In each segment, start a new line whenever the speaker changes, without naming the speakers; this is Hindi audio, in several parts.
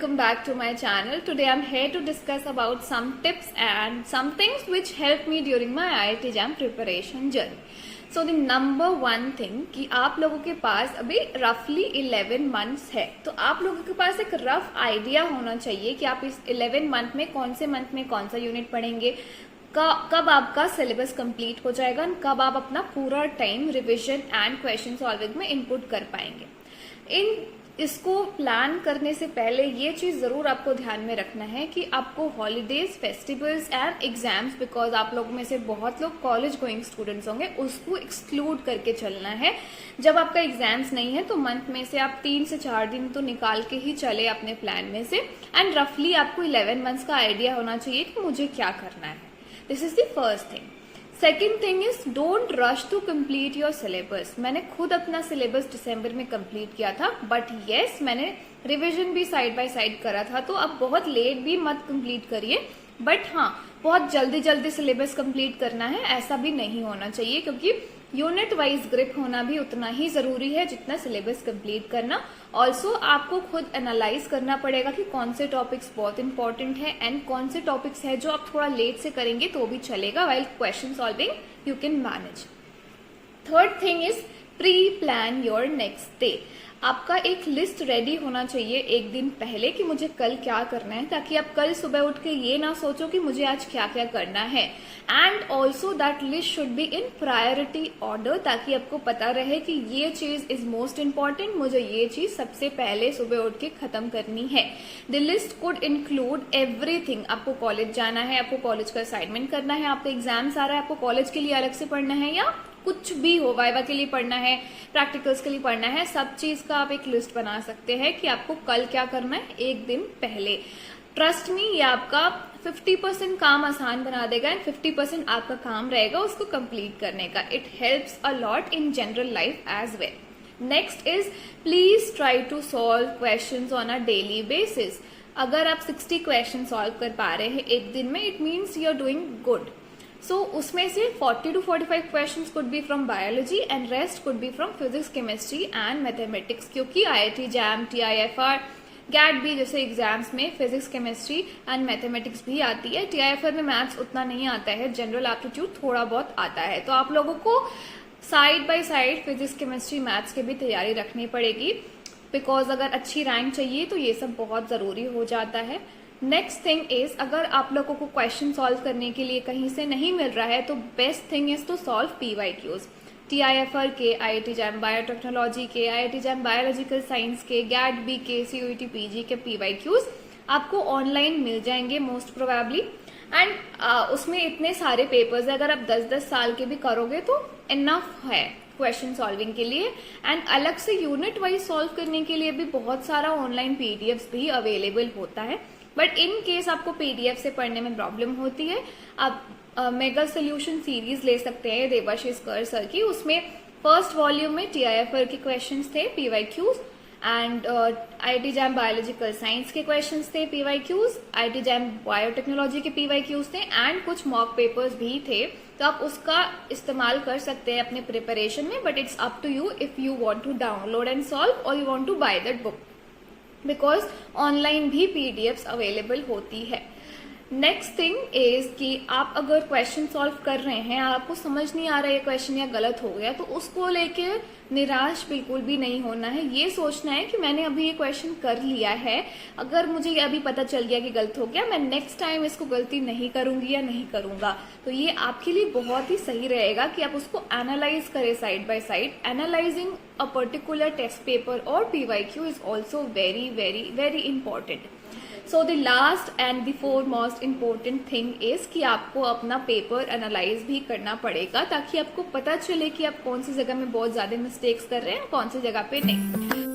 welcome back to my channel. Today I'm here to discuss about some tips and some things which helped me during my IIT JAM preparation journey. So the number one thing कि आप लोगों के पास अभी roughly 11 months है, तो आप लोगों के पास एक rough idea होना चाहिए कि आप इस 11 month में कौन से month में कौन सा unit पढ़ेंगे, कब आपका सिलेबस कंप्लीट हो जाएगा, कब आप अपना पूरा time revision and question solving में इनपुट कर पाएंगे। इसको प्लान करने से पहले ये चीज जरूर आपको ध्यान में रखना है कि आपको holidays, festivals and exams, because आप लोगों में से बहुत लोग कॉलेज गोइंग स्टूडेंट्स होंगे, उसको एक्सक्लूड करके चलना है। जब आपका एग्जाम्स नहीं है तो मंथ में से आप 3 से 4 दिन तो निकाल के ही चले अपने प्लान में से, एंड रफली आपको 11 मंथ्स का आइडिया होना चाहिए कि मुझे क्या करना है। This is the first thing. Second thing is don't rush to complete your syllabus. मैंने खुद अपना सिलेबस दिसंबर में कंप्लीट किया था, बट येस मैंने रिवीजन भी साइड बाय साइड करा था, तो अब बहुत लेट भी मत कंप्लीट करिए, बट हाँ बहुत जल्दी जल्दी सिलेबस कंप्लीट करना है ऐसा भी नहीं होना चाहिए, क्योंकि यूनिट वाइज ग्रिप होना भी उतना ही जरूरी है जितना सिलेबस कंप्लीट करना। ऑल्सो आपको खुद एनालाइज करना पड़ेगा कि कौन से टॉपिक्स बहुत इंपॉर्टेंट है एंड कौन से टॉपिक्स है जो आप थोड़ा लेट से करेंगे तो भी चलेगा, while question solving you can manage. Third thing is pre plan your next day. आपका एक लिस्ट रेडी होना चाहिए एक दिन पहले कि मुझे कल क्या करना है, ताकि आप कल सुबह उठ के ये ना सोचो कि मुझे आज क्या क्या करना है। And also that list should be in priority order, ताकि आपको पता रहे कि ये चीज इज मोस्ट इम्पॉर्टेंट, मुझे ये चीज सबसे पहले सुबह उठ के खत्म करनी है। The list could include everything. आपको कॉलेज जाना है, आपको कॉलेज का असाइनमेंट करना है, आपका एग्जाम्स आ रहा है, आपको कॉलेज के लिए अलग से पढ़ना है, या कुछ भी हो, वाइवा के लिए पढ़ना है, प्रैक्टिकल्स के लिए पढ़ना है, सब चीज का आप एक लिस्ट बना सकते हैं कि आपको कल क्या करना है एक दिन पहले। ट्रस्ट मी, ये आपका 50% काम आसान बना देगा एंड 50% आपका काम रहेगा उसको कंप्लीट करने का। It helps a lot in general life as well. Next is please try to solve questions on a daily basis. अगर आप 60 क्वेश्चन सॉल्व कर पा रहे हैं एक दिन में, it means you are doing good. So उसमें से 40 to 45 questions could be from biology and rest could be from physics, chemistry and mathematics, क्योंकि IIT JAM, TIFR, GAT भी जैसे एग्जाम्स में फिजिक्स, केमिस्ट्री एंड मैथमेटिक्स भी आती है। TIFR में मैथ्स उतना नहीं आता है, जनरल एप्टीट्यूड थोड़ा बहुत आता है, तो आप लोगों को side by side physics, chemistry, maths की भी तैयारी रखनी पड़ेगी, बिकॉज अगर अच्छी रैंक चाहिए तो ये सब बहुत जरूरी हो जाता है। नेक्स्ट थिंग इज, अगर आप लोगों को क्वेश्चन सॉल्व करने के लिए कहीं से नहीं मिल रहा है तो best thing is to solve PYQs। TIFR के, IIT JAM बायोटेक्नोलॉजी के, IIT JAM बायोलॉजिकल साइंस के, GAT B के, CUET PG के PYQs आपको ऑनलाइन मिल जाएंगे मोस्ट प्रोबेबली। एंड उसमें इतने सारे पेपर्स है, अगर आप 10-10 साल के भी करोगे तो इनफ है क्वेश्चन सॉल्विंग के लिए। एंड अलग से यूनिट वाइज सॉल्व करने के लिए भी बहुत सारा ऑनलाइन PDFs भी अवेलेबल होता है, बट इन केस आपको PDF से पढ़ने में प्रॉब्लम होती है, आप मेगा सोल्यूशन सीरीज ले सकते हैं देवाशीष कर सर की। उसमें फर्स्ट वॉल्यूम में TIFR के क्वेश्चंस थे PYQs, and IIT JAM biological science के क्वेश्चंस थे PYQs, IIT JAM बायोटेक्नोलॉजी के PYQs थे, एंड कुछ मॉक पेपर्स भी थे, तो आप उसका इस्तेमाल कर सकते हैं अपने प्रिपरेशन में। But it's up to you if you want to download and solve और you want to buy that book, because online भी PDFs अवेलेबल होती है। नेक्स्ट थिंग इज कि आप अगर क्वेश्चन सॉल्व कर रहे हैं, आपको समझ नहीं आ रहा है क्वेश्चन या गलत हो गया, तो उसको लेके निराश बिल्कुल भी नहीं होना है। ये सोचना है कि मैंने अभी ये क्वेश्चन कर लिया है, अगर मुझे अभी पता चल गया कि गलत हो गया, मैं नेक्स्ट टाइम इसको गलती नहीं करूंगी या नहीं करूंगा। तो ये आपके लिए बहुत ही सही रहेगा कि आप उसको एनालाइज करें side by side. Analysing a particular test paper और PYQ is also very very very important. So the last and the foremost important thing is कि आपको अपना पेपर एनालाइज भी करना पड़ेगा, ताकि आपको पता चले कि आप कौन सी जगह में बहुत ज्यादा मिस्टेक्स कर रहे हैं, कौन सी जगह पे नहीं।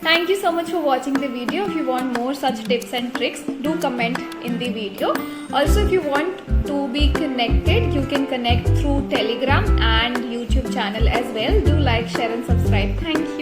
Thank you so much for watching the video. If you want more such tips and tricks, do comment in the video. Also, if you want to be connected, you can connect through Telegram and YouTube channel as well. Do like, share and subscribe. Thank you.